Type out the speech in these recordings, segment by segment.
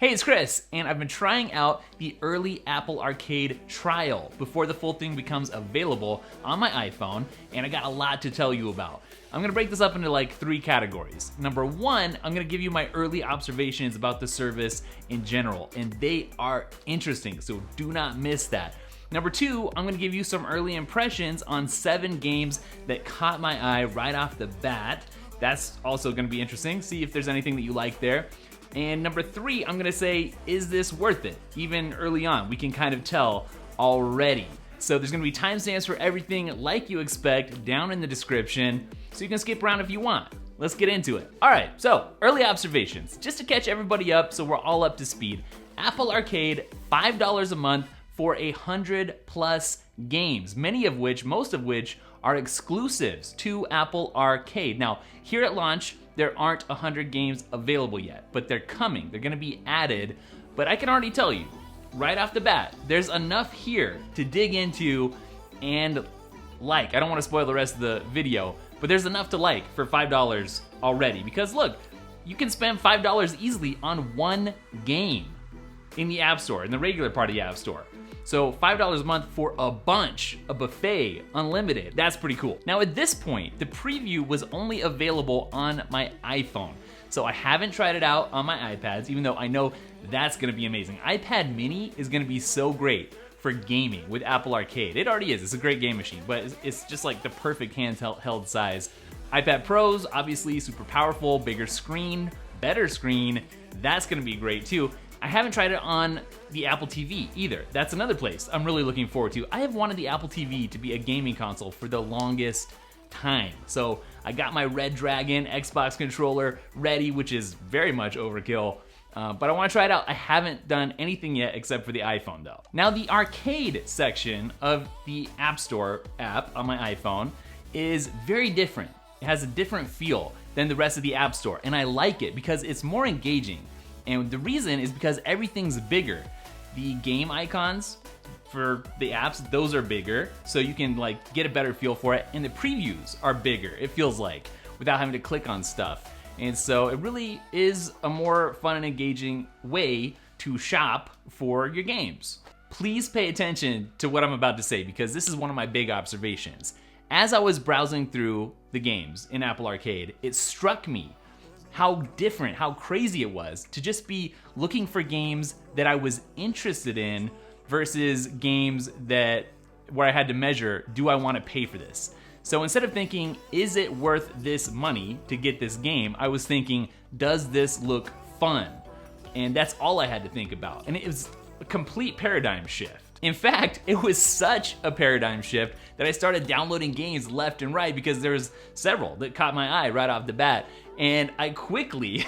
Hey, it's Chris, and I've been trying out the early Apple Arcade trial before the full thing becomes available on my iPhone, and I got a lot to tell you about. I'm gonna break this up into like 3 categories. Number 1, I'm gonna give you my early observations about the service in general, and they are interesting, so do not miss that. Number 2, I'm gonna give you some early impressions on 7 games that caught my eye right off the bat. That's also gonna be interesting, see if there's anything that you like there. And number 3, I'm gonna say, is this worth it? Even early on, we can kind of tell already. So there's gonna be timestamps for everything like you expect down in the description, so you can skip around if you want. Let's get into it. All right, so early observations. Just to catch everybody up so we're all up to speed. Apple Arcade, $5 a month for 100+ games, most of which are exclusives to Apple Arcade. Now, here at launch, there aren't 100 games available yet, but they're coming. They're gonna be added, but I can already tell you, right off the bat, there's enough here to dig into and like. I don't wanna spoil the rest of the video, but there's enough to like for $5 already, because look, you can spend $5 easily on one game in the App Store, in the regular part of the App Store. So $5 a month for a bunch, a buffet, unlimited. That's pretty cool. Now at this point, the preview was only available on my iPhone. So I haven't tried it out on my iPads, even though I know that's gonna be amazing. iPad mini is gonna be so great for gaming with Apple Arcade. It already is, it's a great game machine, but it's just like the perfect handheld size. iPad Pros, obviously super powerful, bigger screen, better screen. That's gonna be great too. I haven't tried it on the Apple TV either. That's another place I'm really looking forward to. I have wanted the Apple TV to be a gaming console for the longest time. So I got my Red Dragon Xbox controller ready, which is very much overkill, but I wanna try it out. I haven't done anything yet except for the iPhone though. Now the arcade section of the App Store app on my iPhone is very different. It has a different feel than the rest of the App Store, and I like it because it's more engaging. And the reason is because everything's bigger. The game icons for the apps, those are bigger, so you can like get a better feel for it. And the previews are bigger, it feels like, without having to click on stuff. And so it really is a more fun and engaging way to shop for your games. Please pay attention to what I'm about to say, because this is one of my big observations. As I was browsing through the games in Apple Arcade, it struck me how different, how crazy it was to just be looking for games that I was interested in versus games where I had to measure, do I want to pay for this? So instead of thinking, is it worth this money to get this game, I was thinking, does this look fun? And that's all I had to think about. And it was a complete paradigm shift. In fact, it was such a paradigm shift that I started downloading games left and right because there was several that caught my eye right off the bat. And I quickly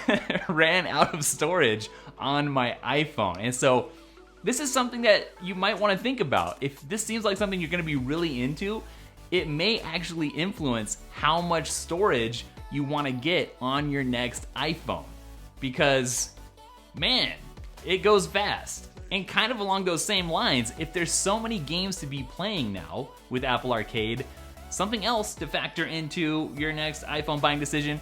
ran out of storage on my iPhone. And so this is something that you might want to think about. If this seems like something you're going to be really into, it may actually influence how much storage you want to get on your next iPhone. Because, man, it goes fast. And kind of along those same lines, if there's so many games to be playing now with Apple Arcade, something else to factor into your next iPhone buying decision,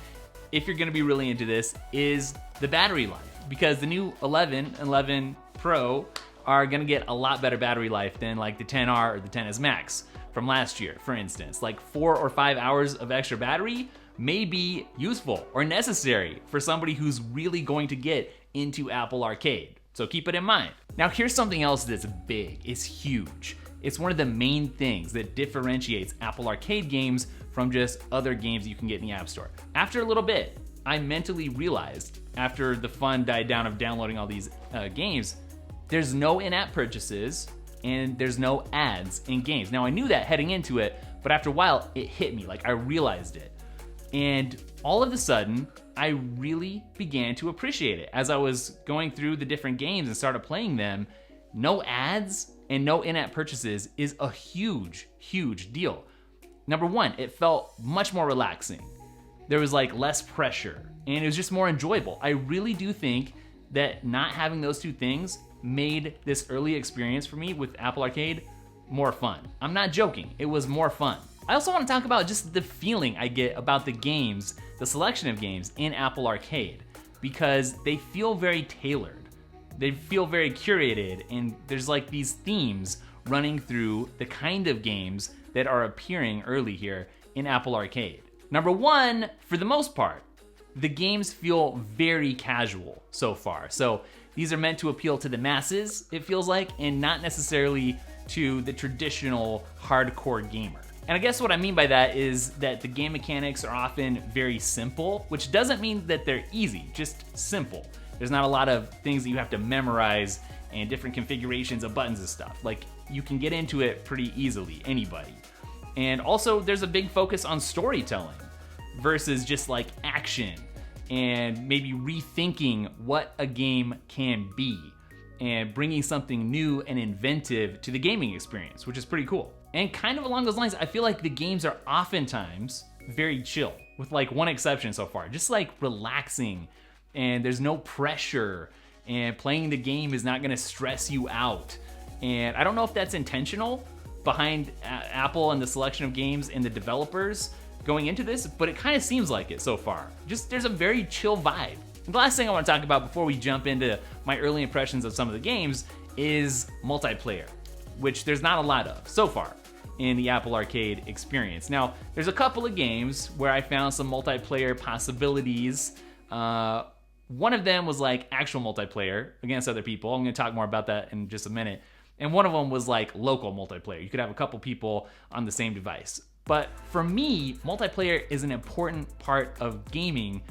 if you're gonna be really into this, is the battery life. Because the new 11, 11 Pro are gonna get a lot better battery life than like the 10R or the 10s Max from last year, for instance. Like 4 or 5 hours of extra battery may be useful or necessary for somebody who's really going to get into Apple Arcade. So keep it in mind. Now here's something else that's big, it's huge. It's one of the main things that differentiates Apple Arcade games from just other games you can get in the App Store. After a little bit, I mentally realized, after the fun died down of downloading all these games, there's no in-app purchases and there's no ads in games. Now I knew that heading into it, but after a while it hit me, like I realized it. And all of a sudden, I really began to appreciate it. As I was going through the different games and started playing them, no ads and no in-app purchases is a huge, huge deal. Number 1, it felt much more relaxing. There was like less pressure and it was just more enjoyable. I really do think that not having those two things made this early experience for me with Apple Arcade more fun. I'm not joking, it was more fun. I also want to talk about just the feeling I get about the games, the selection of games in Apple Arcade, because they feel very tailored. They feel very curated, and there's like these themes running through the kind of games that are appearing early here in Apple Arcade. Number one, for the most part, the games feel very casual so far. So these are meant to appeal to the masses, it feels like, and not necessarily to the traditional hardcore gamer. And I guess what I mean by that is that the game mechanics are often very simple, which doesn't mean that they're easy, just simple. There's not a lot of things that you have to memorize and different configurations of buttons and stuff. Like, you can get into it pretty easily, anybody. And also, there's a big focus on storytelling versus just like action and maybe rethinking what a game can be and bringing something new and inventive to the gaming experience, which is pretty cool. And kind of along those lines, I feel like the games are oftentimes very chill, with like one exception so far, just like relaxing, and there's no pressure, and playing the game is not gonna stress you out. And I don't know if that's intentional behind Apple and the selection of games and the developers going into this, but it kind of seems like it so far. Just there's a very chill vibe. And the last thing I want to talk about before we jump into my early impressions of some of the games is multiplayer, which there's not a lot of so far in the Apple Arcade experience. Now, there's a couple of games where I found some multiplayer possibilities. One of them was like actual multiplayer against other people. I'm gonna talk more about that in just a minute. And one of them was like local multiplayer. You could have a couple people on the same device. But for me, multiplayer is an important part of gaming.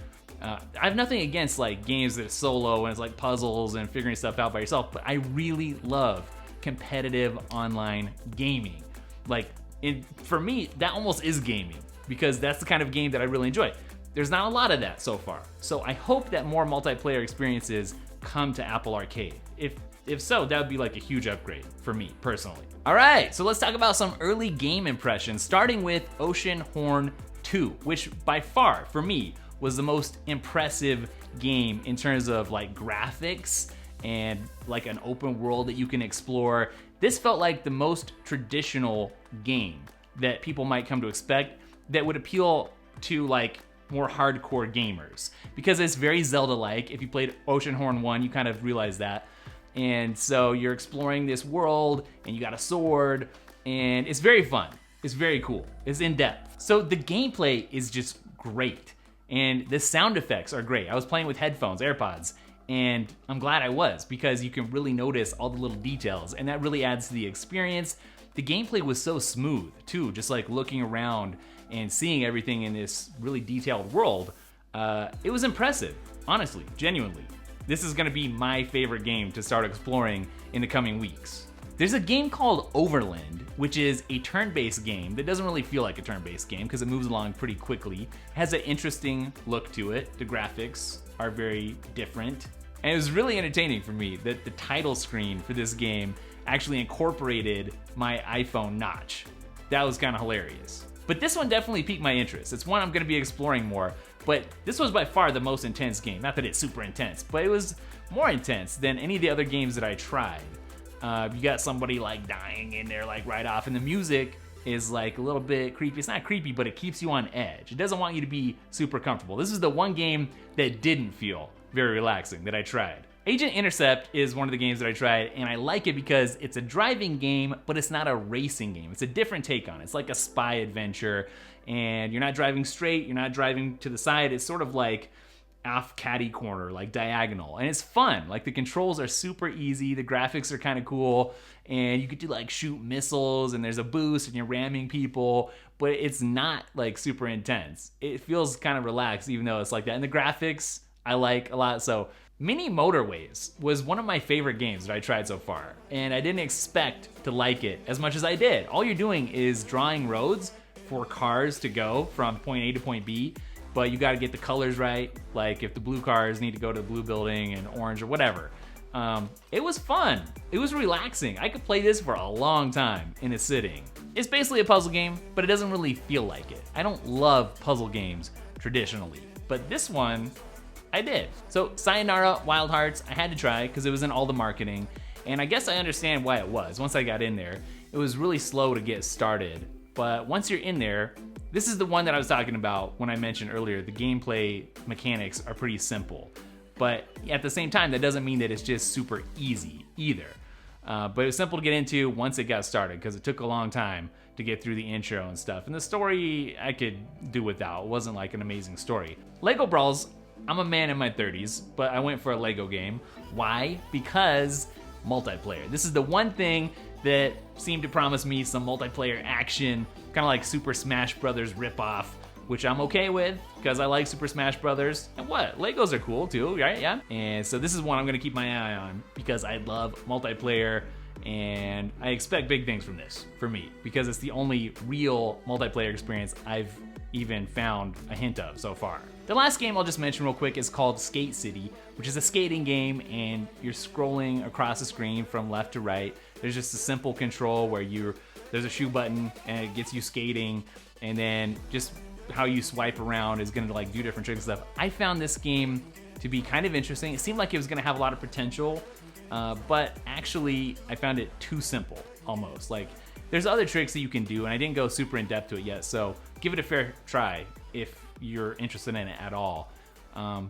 I have nothing against like games that are solo and it's like puzzles and figuring stuff out by yourself, but I really love competitive online gaming. Like, for me, that almost is gaming because that's the kind of game that I really enjoy. There's not a lot of that so far. So I hope that more multiplayer experiences come to Apple Arcade. If so, that would be like a huge upgrade for me personally. All right, so let's talk about some early game impressions, starting with Oceanhorn 2, which by far, for me, was the most impressive game in terms of like graphics and like an open world that you can explore. This felt like the most traditional game that people might come to expect that would appeal to like more hardcore gamers, because it's very Zelda-like. If you played Oceanhorn 1, you kind of realize that. And so you're exploring this world and you got a sword and it's very fun. It's very cool. It's in depth. So the gameplay is just great and the sound effects are great. I was playing with headphones, AirPods, and I'm glad I was because you can really notice all the little details and that really adds to the experience. The gameplay was so smooth too, just like looking around and seeing everything in this really detailed world. It was impressive, honestly, genuinely. This is gonna be my favorite game to start exploring in the coming weeks. There's a game called Overland, which is a turn-based game that doesn't really feel like a turn-based game because it moves along pretty quickly. It has an interesting look to it. The graphics are very different. And it was really entertaining for me that the title screen for this game actually incorporated my iPhone notch. That was kind of hilarious. But this one definitely piqued my interest. It's one I'm gonna be exploring more, but this was by far the most intense game. Not that it's super intense, but it was more intense than any of the other games that I tried. You got somebody like dying in there like right off, and the music is like a little bit creepy. It's not creepy, but it keeps you on edge. It doesn't want you to be super comfortable. This is the one game that didn't feel very relaxing that I tried. Agent Intercept is one of the games that I tried, and I like it because it's a driving game, but it's not a racing game. It's a different take on it. It's like a spy adventure, and you're not driving straight, you're not driving to the side. It's sort of like off catty corner, like diagonal, and it's fun. Like the controls are super easy, the graphics are kind of cool, and you get to like shoot missiles, and there's a boost, and you're ramming people, but it's not like super intense. It feels kind of relaxed, even though it's like that. And the graphics I like a lot. So Mini Motorways was one of my favorite games that I tried so far, and I didn't expect to like it as much as I did. All you're doing is drawing roads for cars to go from point A to point B, but you gotta get the colors right, like if the blue cars need to go to the blue building and orange or whatever. It was fun. It was relaxing. I could play this for a long time in a sitting. It's basically a puzzle game, but it doesn't really feel like it. I don't love puzzle games traditionally, but this one, I did. So Sayonara Wild Hearts, I had to try because it was in all the marketing, and I guess I understand why it was. Once I got in there, it was really slow to get started, but once you're in there, this is the one that I was talking about when I mentioned earlier, the gameplay mechanics are pretty simple. But at the same time, that doesn't mean that it's just super easy either. But it was simple to get into once it got started, because it took a long time to get through the intro and stuff. And the story I could do without. It wasn't like an amazing story. Lego Brawls, I'm a man in my 30s, but I went for a Lego game. Why? Because multiplayer. This is the one thing that seemed to promise me some multiplayer action, kind of like Super Smash Brothers ripoff, which I'm okay with because I like Super Smash Brothers. And what? Legos are cool too, right? Yeah. And so this is one I'm gonna keep my eye on because I love multiplayer and I expect big things from this for me because it's the only real multiplayer experience I've even found a hint of so far. The last game I'll just mention real quick is called Skate City, which is a skating game and you're scrolling across the screen from left to right. There's just a simple control where there's a shoe button and it gets you skating, and then just how you swipe around is gonna like do different tricks and stuff. I found this game to be kind of interesting. It seemed like it was gonna have a lot of potential, but actually I found it too simple almost. Like there's other tricks that you can do and I didn't go super in depth to it yet, so give it a fair try if you're interested in it at all.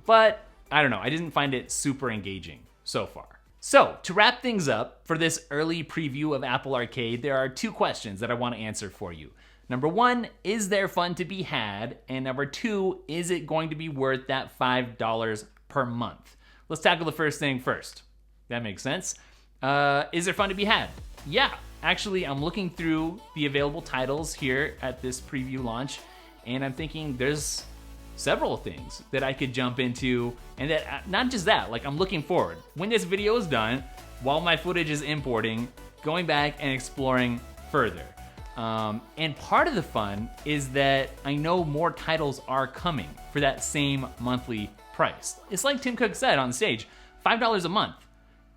But I don't know, I didn't find it super engaging so far. So to wrap things up for this early preview of Apple Arcade, there are two questions that I want to answer for you. Number one, is there fun to be had? And number two, is it going to be worth that $5 per month? Let's tackle the first thing first. That makes sense. Is there fun to be had? Yeah, actually, I'm looking through the available titles here at this preview launch, and I'm thinking there's several things that I could jump into, and that not just that, like I'm looking forward. When this video is done, while my footage is importing, going back and exploring further. And part of the fun is that I know more titles are coming for that same monthly price. It's like Tim Cook said on stage, $5 a month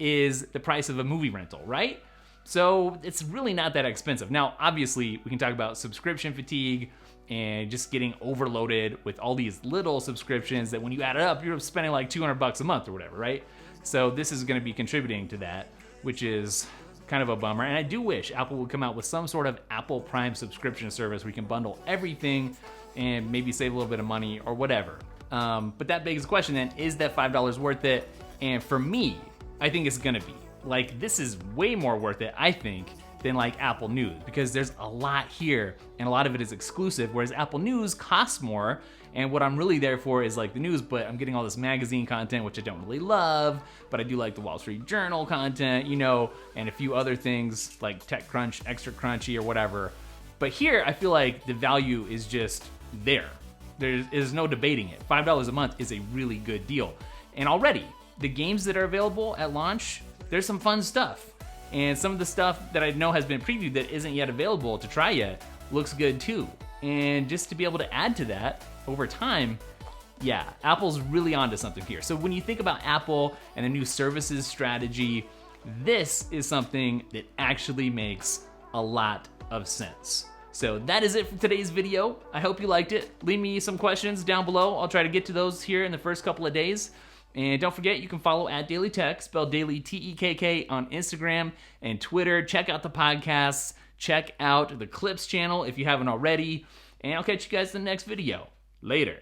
is the price of a movie rental, right? So it's really not that expensive. Now, obviously, we can talk about subscription fatigue and just getting overloaded with all these little subscriptions that when you add it up, you're spending like $200 a month or whatever, right? So this is gonna be contributing to that, which is kind of a bummer. And I do wish Apple would come out with some sort of Apple Prime subscription service where you can bundle everything and maybe save a little bit of money or whatever. But that begs the question then, is that $5 worth it? And for me, I think it's gonna be. Like, this is way more worth it, I think, than like Apple News, because there's a lot here and a lot of it is exclusive, whereas Apple News costs more, and what I'm really there for is like the news, but I'm getting all this magazine content, which I don't really love, but I do like the Wall Street Journal content, you know, and a few other things like TechCrunch, Extra Crunchy, or whatever. But here, I feel like the value is just there. There is no debating it. $5 a month is a really good deal. And already, the games that are available at launch, there's some fun stuff. And some of the stuff that I know has been previewed that isn't yet available to try yet looks good too. And just to be able to add to that over time, yeah, Apple's really onto something here. So when you think about Apple and the new services strategy, this is something that actually makes a lot of sense. So that is it for today's video. I hope you liked it. Leave me some questions down below. I'll try to get to those here in the first couple of days. And don't forget, you can follow at Dailytekk, spelled Daily Tekk, on Instagram and Twitter. Check out the podcasts. Check out the Clips channel if you haven't already. And I'll catch you guys in the next video. Later.